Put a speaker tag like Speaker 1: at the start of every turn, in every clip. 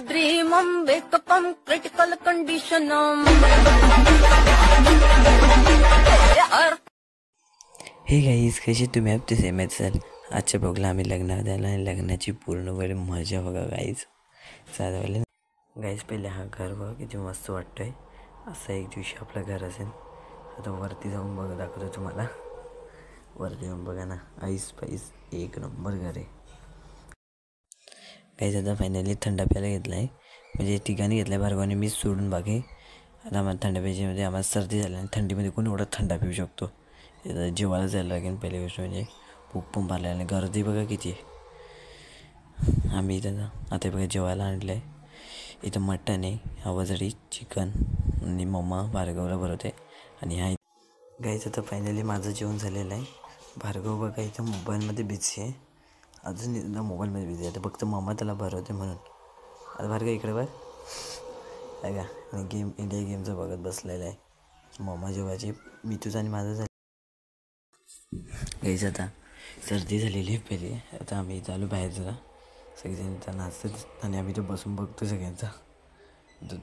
Speaker 1: Dream wake up critical condition.
Speaker 2: हे guys कशी तुम्ही आहात ते सेम असाल. आजच्या ब्लॉगला आम्ही लग्नात द्यायला आणि लग्नाची पूर्णपणे मजा बघा गाईज. साधावाले गाईज पहिले हा घर बघा किती मस्त वाटतोय. असं एक दिवशी आपलं घर असेल. आता वरती जाऊन बघा दाखवतो तुम्हाला. वरती जाऊन बघा ना, आईस पाईस एक नंबर घर आहे गाईज. आता फायनली थंडा प्यायला घेतला आहे, म्हणजे ठिकाणी घेतला आहे भार्गवाने मीच सोडून बाकी. आता आम्हाला थंडा प्यायची म्हणजे आम्हाला सर्दी झाली आणि थंडीमध्ये कोण एवढा थंडा पिऊ शकतो. जेवायला जायला लागेल पहिली गोष्ट म्हणजे. भूक पण भरली आणि गर्दी बघा किती आहे. आम्ही इथं आता बघा जेवायला आणलं आहे. इथं मटण आहे, आवाजडी चिकन आणि मम्मा भार्गवला भरवते. आणि हा गाईचं तर फायनली माझं जेवण झालेलं आहे. भार्गव बघा इथं मोबाईलमध्ये बिझी आहे, अजून इथं मोबाईलमध्ये बिझी आहे. आता फक्त मम्मा त्याला भरवते म्हणून. आता भार्गव इकडे बघ आहे का, आणि गेम इंडिया गेमचं बघत बसलेलं आहे. मम्मा जेवायची, मी तुझं आणि माझं झालं गाईज. आता सर्दी झालेली आहे पहिली. आता आम्ही चालू बाहेर जरा सगळेजण इथं नाचतात आणि आम्ही तो बसून बघतो सगळ्यांचा.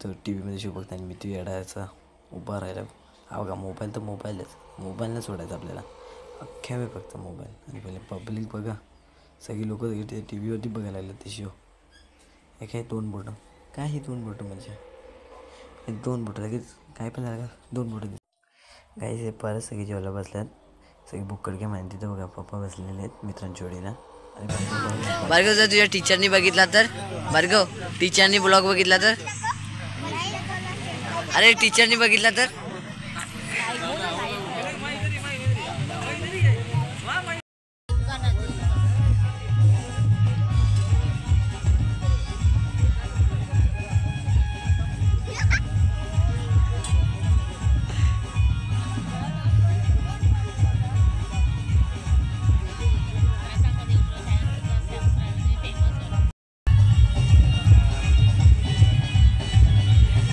Speaker 2: तो टी व्हीमध्ये शो बघतो आणि मी तो येडायचा उभा राहिला. हा बघा मोबाईल तर मोबाईल नाही सोडायचा आपल्याला. अख्ख्या वेळ फक्त मोबाईल. आणि पहिले पब्लिक बघा सगळी लोक ते टी व्हीवरती बघायला लागले ते शो. हे काय 2 बोटं, काय हे 2 बोटं म्हणजे हे 2 बोटं लगेच काय पण झालं का 2 बोटं गाईज. हे परत सगळी जेवायला बसल्यात. सगळी बुक्कड घ्या माहिती तिथं बघा पप्पा बसलेले आहेत मित्रांच्या जोडीला.
Speaker 3: भार्गव जर तुझ्या टीचरनी बघितला तर, भार्गव टीचरनी ब्लॉग बघितला तर, अरे टीचरनी बघितला तर.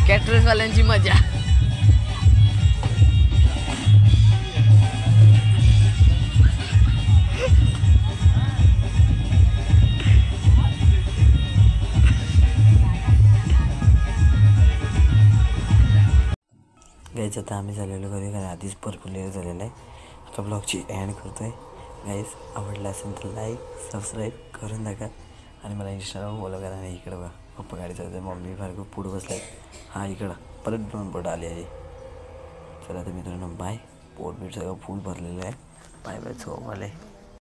Speaker 3: कॅटरर्सवाल्यांची मजा.
Speaker 2: गाईज आता आम्ही झालेलो घरी, कारण आधीच भरपूर लेट झालेलं आहे. आता ब्लॉगची एंड करतो आहे गाईज. आवडला असेल तर लाईक सबस्क्राईब करून टाका आणि मला इंस्टाग्राम फॉलो करा. आणि इकडं बघा पप्पा गाडी चालते, मम्मी भार्गव पुढं बसलाय. हा इकडं परत 2 बोटं आली आहे. चला तर मित्रांनो बाय. पोट बीट सगळं फुल भरलेलं आहे. Bye bye. झोप आले.